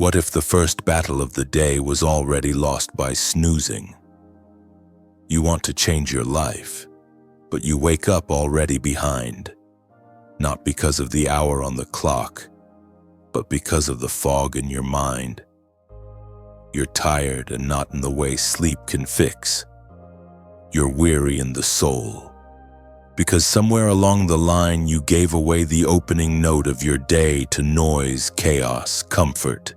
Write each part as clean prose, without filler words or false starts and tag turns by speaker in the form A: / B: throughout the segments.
A: What if the first battle of the day was already lost by snoozing? You want to change your life, but you wake up already behind, not because of the hour on the clock, but because of the fog in your mind. You're tired and not in the way sleep can fix. You're weary in the soul, because somewhere along the line you gave away the opening note of your day to noise, chaos, comfort,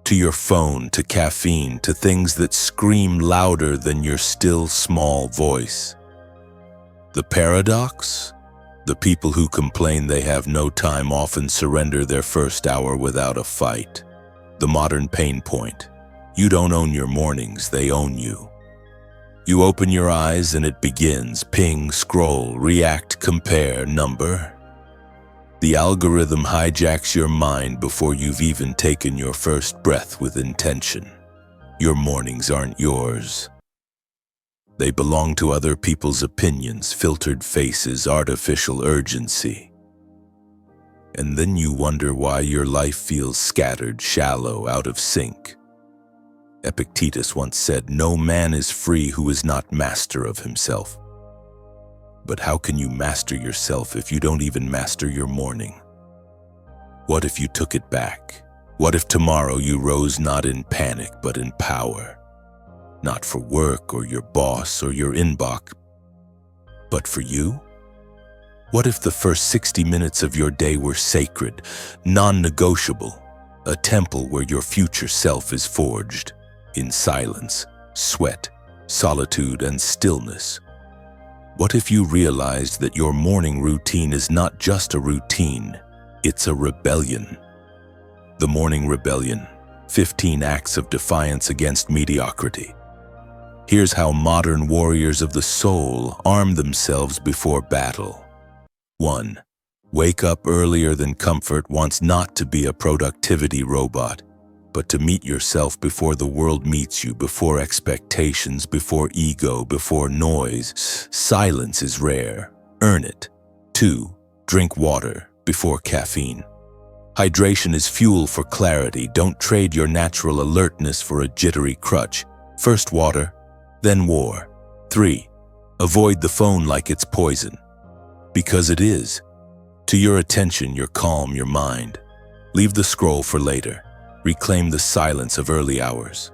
A: to your phone, to caffeine, to things that scream louder than your still small voice. The paradox? The people who complain they have no time often surrender their first hour without a fight. The modern pain point. You don't own your mornings, they own you. You open your eyes and it begins. Ping, scroll, react, compare, number. The algorithm hijacks your mind before you've even taken your first breath with intention. Your mornings aren't yours. They belong to other people's opinions, filtered faces, artificial urgency. And then you wonder why your life feels scattered, shallow, out of sync. Epictetus once said, "No man is free who is not master of himself." But how can you master yourself if you don't even master your morning? What if you took it back? What if tomorrow you rose not in panic but in power? Not for work or your boss or your inbox, but for you? What if the first 60 minutes of your day were sacred, non-negotiable, a temple where your future self is forged in silence, sweat, solitude, and stillness? What if you realized that your morning routine is not just a routine, it's a rebellion? The Morning Rebellion, 15 acts of defiance against mediocrity. Here's how modern warriors of the soul arm themselves before battle. 1. Wake up earlier than comfort wants not to be a productivity robot, but to meet yourself before the world meets you, before expectations, before ego, before noise. Silence is rare. Earn it. 2. Drink water before caffeine. Hydration is fuel for clarity. Don't trade your natural alertness for a jittery crutch. First water, then war. 3. Avoid the phone like it's poison. Because it is. To your attention, your calm, your mind. Leave the scroll for later. Reclaim the silence of early hours.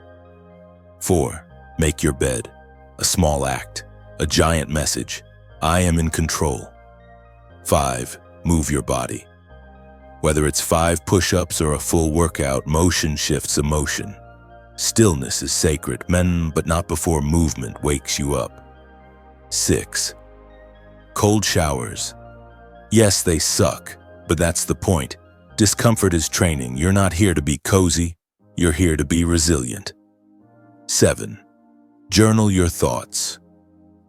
A: 4. Make your bed. A small act. A giant message. I am in control. 5. Move your body. Whether it's 5 push-ups or a full workout, motion shifts emotion. Stillness is sacred, but not before movement wakes you up. 6. Cold showers. Yes, they suck, but that's the point. Discomfort is training. You're not here to be cozy, you're here to be resilient. 7. Journal your thoughts.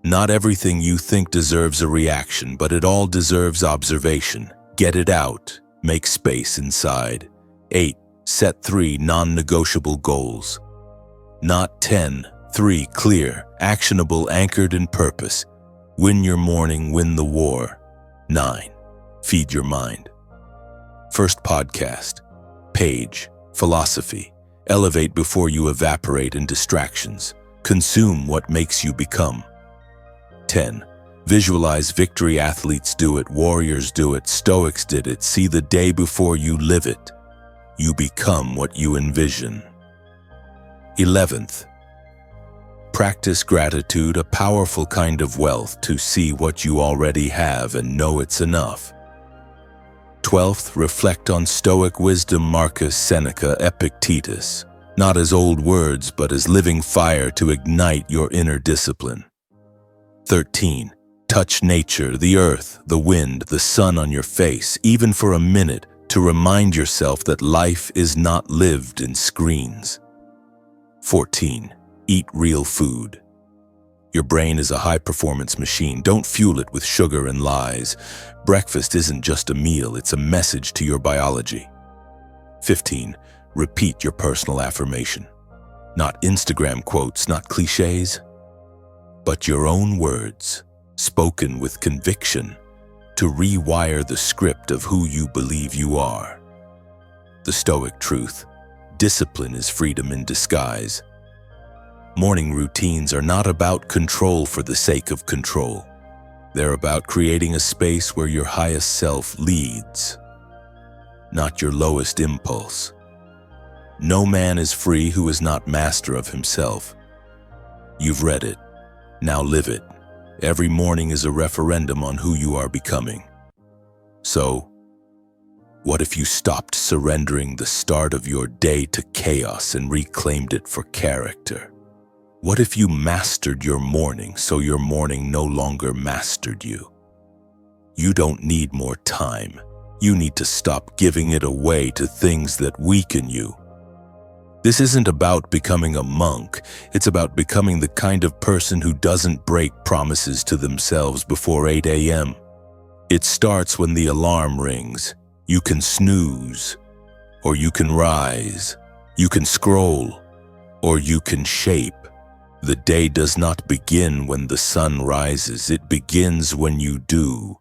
A: Not everything you think deserves a reaction, but it all deserves observation. Get it out. Make space inside. 8. Set 3 non-negotiable goals. Not 10. 3 clear, actionable, anchored in purpose. Win your morning, win the war. 9. Feed your mind. First podcast. Page. Philosophy. Elevate before you evaporate in distractions. Consume what makes you become. 10. Visualize victory. Athletes do it. Warriors do it. Stoics did it. See the day before you live it. You become what you envision. 11th. Practice gratitude, a powerful kind of wealth to see what you already have and know it's enough. 12th. Reflect on Stoic wisdom. Marcus Seneca, Epictetus. Not as old words, but as living fire to ignite your inner discipline. 13. Touch nature, the earth, the wind, the sun on your face, even for a minute, to remind yourself that life is not lived in screens. 14. Eat real food. Your brain is a high-performance machine. Don't fuel it with sugar and lies. Breakfast isn't just a meal, it's a message to your biology. 15. Repeat your personal affirmation. Not Instagram quotes, not cliches, but your own words, spoken with conviction, to rewire the script of who you believe you are. The Stoic truth: Discipline is freedom in disguise. Morning routines are not about control for the sake of control. They're about creating a space where your highest self leads, not your lowest impulse. No man is free who is not master of himself. You've read it. Now live it. Every morning is a referendum on who you are becoming. So, what if you stopped surrendering the start of your day to chaos and reclaimed it for character? What if you mastered your morning so your morning no longer mastered you? You don't need more time. You need to stop giving it away to things that weaken you. This isn't about becoming a monk. It's about becoming the kind of person who doesn't break promises to themselves before 8 a.m. It starts when the alarm rings. You can snooze, or you can rise. You can scroll, or you can shape. The day does not begin when the sun rises. It begins when you do.